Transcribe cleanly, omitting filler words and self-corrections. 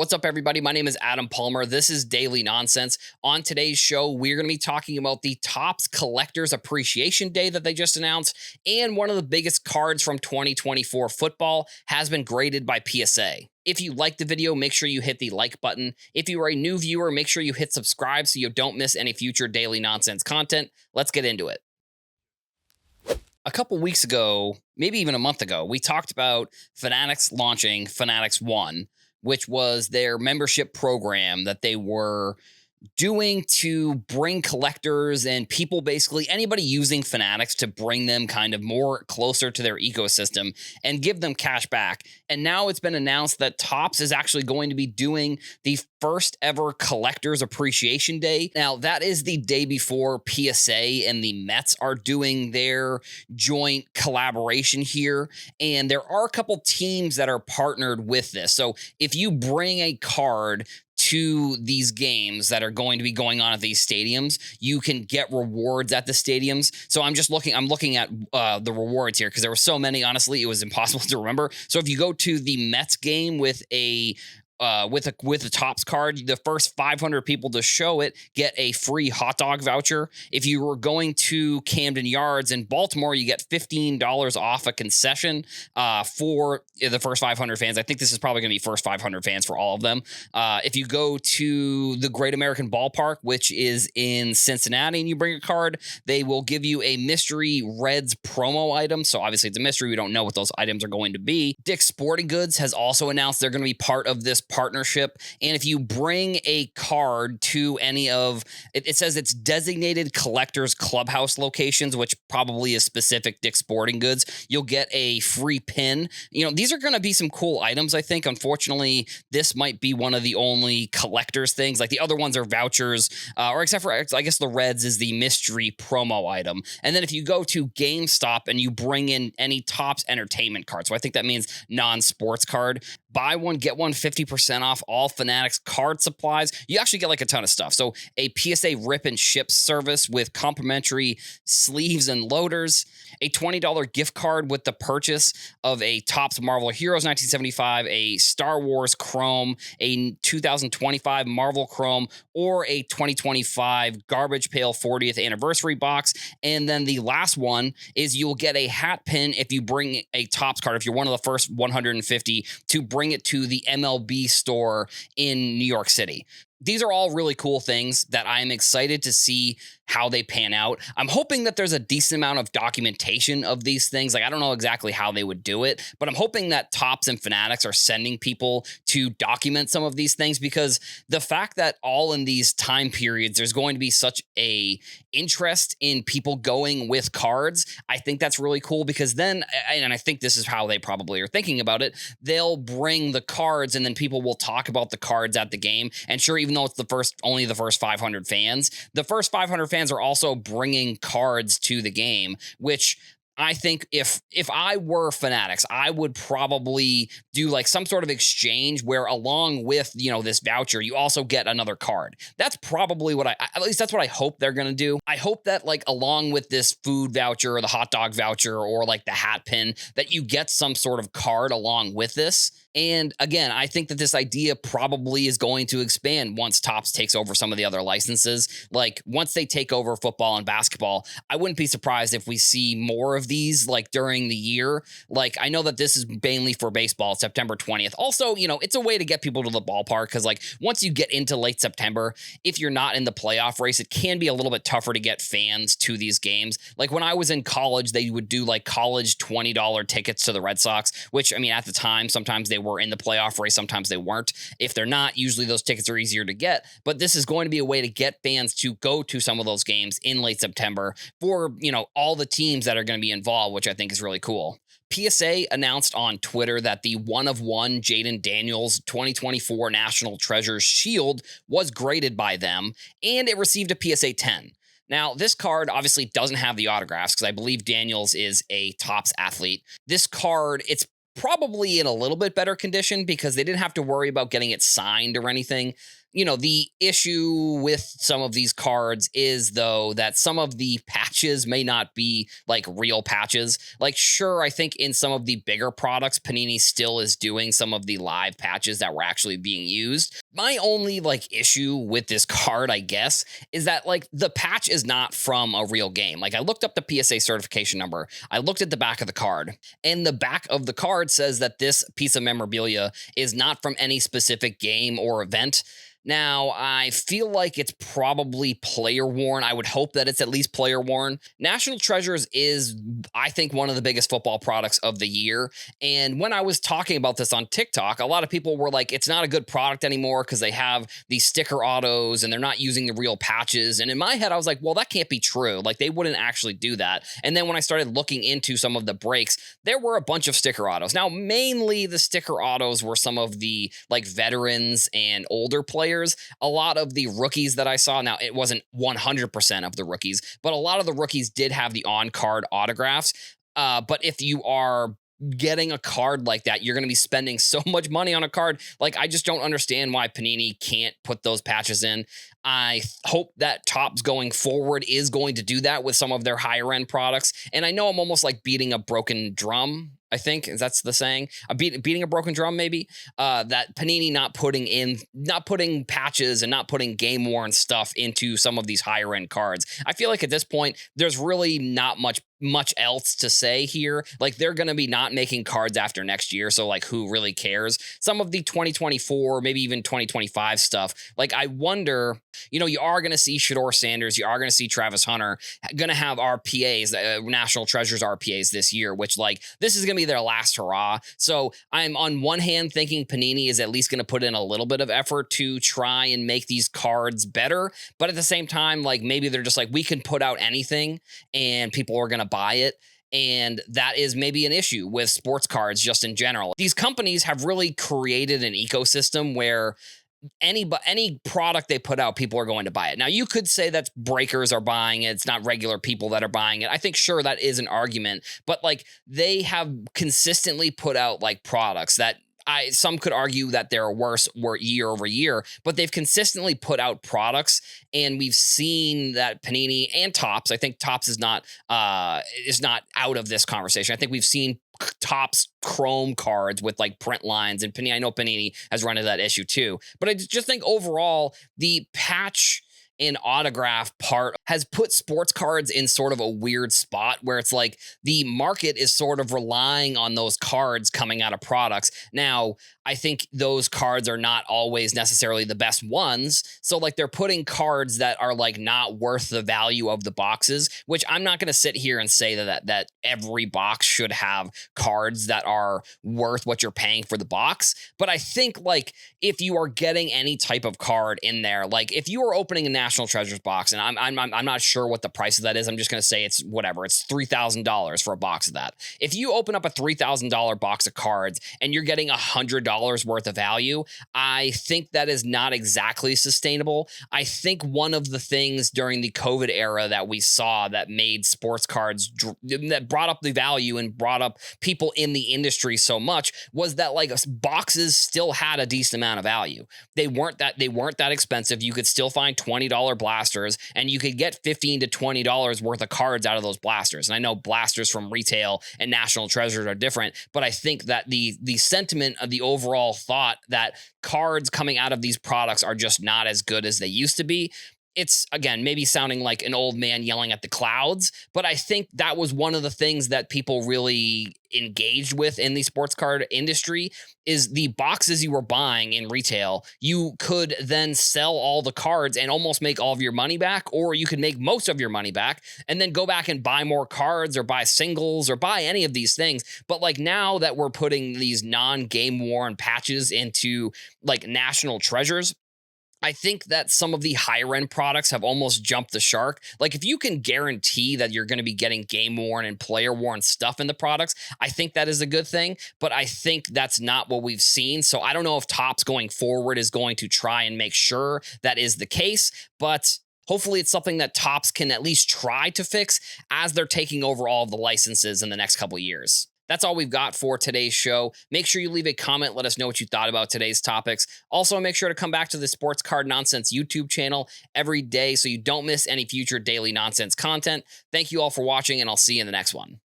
What's up, everybody? My name is Adam Palmer. This is Daily Nonsense. On today's show, we're going to be talking about the Topps Collectors Appreciation Day that they just announced, and one of the biggest cards from 2024 football has been graded by PSA. If you like the video, make sure you hit the like button. If you are a new viewer, make sure you hit subscribe so you don't miss any future Daily Nonsense content. Let's get into it. A couple weeks ago, maybe even a month ago, we talked about Fanatics launching Fanatics One, which was their membership program that they were doing to bring collectors and people, basically anybody using Fanatics, to bring them kind of more closer to their ecosystem and give them cash back. And now it's been announced that Topps is actually going to be doing the first ever Collectors Appreciation Day. Now, that is the day before PSA and the Mets are doing their joint collaboration here. And there are a couple teams that are partnered with this. So if you bring a card to these games that are going to be going on at these stadiums, you can get rewards at the stadiums. So I'm looking at the rewards here because there were so many. Honestly, it was impossible to remember. So if you go to the Mets game with a Topps card, the first 500 people to show it get a free hot dog voucher. If you were going to Camden Yards in Baltimore, you get $15 off a concession for the first 500 fans. I think this is probably going to be first 500 fans for all of them. If you go to the Great American Ballpark, which is in Cincinnati, and you bring a card, they will give you a mystery Reds promo item. So obviously it's a mystery. We don't know what those items are going to be. Dick's Sporting Goods has also announced they're going to be part of this partnership. And if you bring a card to any of it says it's designated collectors clubhouse locations, which probably is specific Dick's Sporting Goods, you'll get a free pin. You know, these are going to be some cool items, I think. Unfortunately, this might be one of the only collectors things. Like the other ones are vouchers, or except for, I guess, the Reds is the mystery promo item. And then if you go to GameStop and you bring in any Topps entertainment card, so I think that means non-sports card, buy one, get one 50% off all Fanatics card supplies. You actually get like a ton of stuff. So a PSA rip and ship service with complimentary sleeves and loaders, a $20 gift card with the purchase of a Topps Marvel Heroes 1975, a Star Wars Chrome, a 2025 Marvel Chrome, or a 2025 Garbage Pail 40th Anniversary box. And then the last one is you'll get a hat pin if you bring a Topps card, if you're one of the first 150 to bring it to the MLB store in New York City. These are all really cool things that I'm excited to see how they pan out. I'm hoping that there's a decent amount of documentation of these things. Like, I don't know exactly how they would do it, but I'm hoping that Topps and Fanatics are sending people to document some of these things, because the fact that all in these time periods there's going to be such a interest in people going with cards, I think that's really cool, because then, and I think this is how they probably are thinking about it, they'll bring the cards and then people will talk about the cards at the game. And sure, even though it's only the first 500 fans, the first 500 fans are also bringing cards to the game, which I think if I were Fanatics, I would probably do like some sort of exchange where along with, this voucher, you also get another card. That's probably at least that's what I hope they're going to do. I hope that like along with this food voucher or the hot dog voucher or like the hat pin, that you get some sort of card along with this. And again, I think that this idea probably is going to expand once Topps takes over some of the other licenses. Like once they take over football and basketball, I wouldn't be surprised if we see more of these like during the year. Like I know that this is mainly for baseball, September 20th. Also, it's a way to get people to the ballpark, because like once you get into late September, if you're not in the playoff race, it can be a little bit tougher to get fans to these games. Like when I was in college, they would do like college $20 tickets to the Red Sox, which I mean, at the time, sometimes they were in the playoff race, sometimes they weren't. If they're not, usually those tickets are easier to get, but this is going to be a way to get fans to go to some of those games in late September for, all the teams that are going to be involved, which I think is really cool. PSA announced on Twitter that the one-of-one Jaden Daniels 2024 National Treasures Shield was graded by them, and it received a PSA 10. Now, this card obviously doesn't have the autographs, because I believe Daniels is a Topps athlete. This card, it's probably in a little bit better condition because they didn't have to worry about getting it signed or anything. The issue with some of these cards is, though, that some of the patches may not be like real patches. Like, sure, I think in some of the bigger products, Panini still is doing some of the live patches that were actually being used. My only like issue with this card, I guess, is that like the patch is not from a real game. Like, I looked up the PSA certification number, I looked at the back of the card, and the back of the card says that this piece of memorabilia is not from any specific game or event. Now, I feel like it's probably player worn. I would hope that it's at least player worn. National Treasures is, I think, one of the biggest football products of the year. And when I was talking about this on TikTok, a lot of people were like, it's not a good product anymore because they have these sticker autos and they're not using the real patches. And in my head, I was like, well, that can't be true. Like, they wouldn't actually do that. And then when I started looking into some of the breaks, there were a bunch of sticker autos. Now, mainly the sticker autos were some of the like veterans and older players. A lot of the rookies that I saw, now it wasn't 100% of the rookies, but a lot of the rookies did have the on-card autographs. But if you are getting a card like that, you're going to be spending so much money on a card. Like, I just don't understand why Panini can't put those patches in. I hope that Topps going forward is going to do that with some of their higher end products. And I know I'm almost like beating a broken drum. I think that's the saying. Beating a broken drum, maybe. That Panini not putting patches and not putting game worn stuff into some of these higher end cards. I feel like at this point, there's really not much else to say here. Like, they're going to be not making cards after next year, so like, who really cares? Some of the 2024, maybe even 2025 stuff, like, I wonder, you are going to see Shedeur Sanders, you are going to see Travis Hunter going to have RPAs, National Treasures RPAs this year, which, like, this is going to be their last hurrah. So I'm on one hand thinking Panini is at least going to put in a little bit of effort to try and make these cards better, but at the same time, like, maybe they're just like, we can put out anything and people are going to buy it. And that is maybe an issue with sports cards just in general. These companies have really created an ecosystem where any product they put out, people are going to buy it. Now, you could say that breakers are buying it. It's not regular people that are buying it. I think, sure, that is an argument, but like, they have consistently put out like products that some could argue that they're worse year over year, but they've consistently put out products, and we've seen that Panini and Topps. I think Topps is not out of this conversation. I think we've seen Topps Chrome cards with like print lines, and Panini. I know Panini has run into that issue too, but I just think overall the patch and autograph part has put sports cards in sort of a weird spot where it's like the market is sort of relying on those cards coming out of products. Now, I think those cards are not always necessarily the best ones. So like, they're putting cards that are like not worth the value of the boxes, which I'm not going to sit here and say that every box should have cards that are worth what you're paying for the box. But I think like, if you are getting any type of card in there, like if you are opening a National Treasures box, and I'm not sure what the price of that is. I'm just going to say it's whatever. It's $3,000 for a box of that. If you open up a $3,000 box of cards and you're getting $100 worth of value, I think that is not exactly sustainable. I think one of the things during the COVID era that we saw that made sports cards, that brought up the value and brought up people in the industry so much, was that like boxes still had a decent amount of value. They weren't that expensive. You could still find $20 blasters, and you could get $15 to $20 worth of cards out of those blasters. And I know blasters from retail and National Treasures are different, but I think that the sentiment of the overall thought that cards coming out of these products are just not as good as they used to be. It's, again, maybe sounding like an old man yelling at the clouds, but I think that was one of the things that people really engaged with in the sports card industry, is the boxes you were buying in retail. You could then sell all the cards and almost make all of your money back, or you could make most of your money back and then go back and buy more cards or buy singles or buy any of these things. But like, now that we're putting these non-game worn patches into like National Treasures, I think that some of the higher end products have almost jumped the shark. Like, if you can guarantee that you're going to be getting game worn and player worn stuff in the products, I think that is a good thing. But I think that's not what we've seen. So I don't know if Topps going forward is going to try and make sure that is the case. But hopefully it's something that Topps can at least try to fix as they're taking over all of the licenses in the next couple of years. That's all we've got for today's show. Make sure you leave a comment. Let us know what you thought about today's topics. Also, make sure to come back to the Sports Card Nonsense YouTube channel every day so you don't miss any future daily nonsense content. Thank you all for watching, and I'll see you in the next one.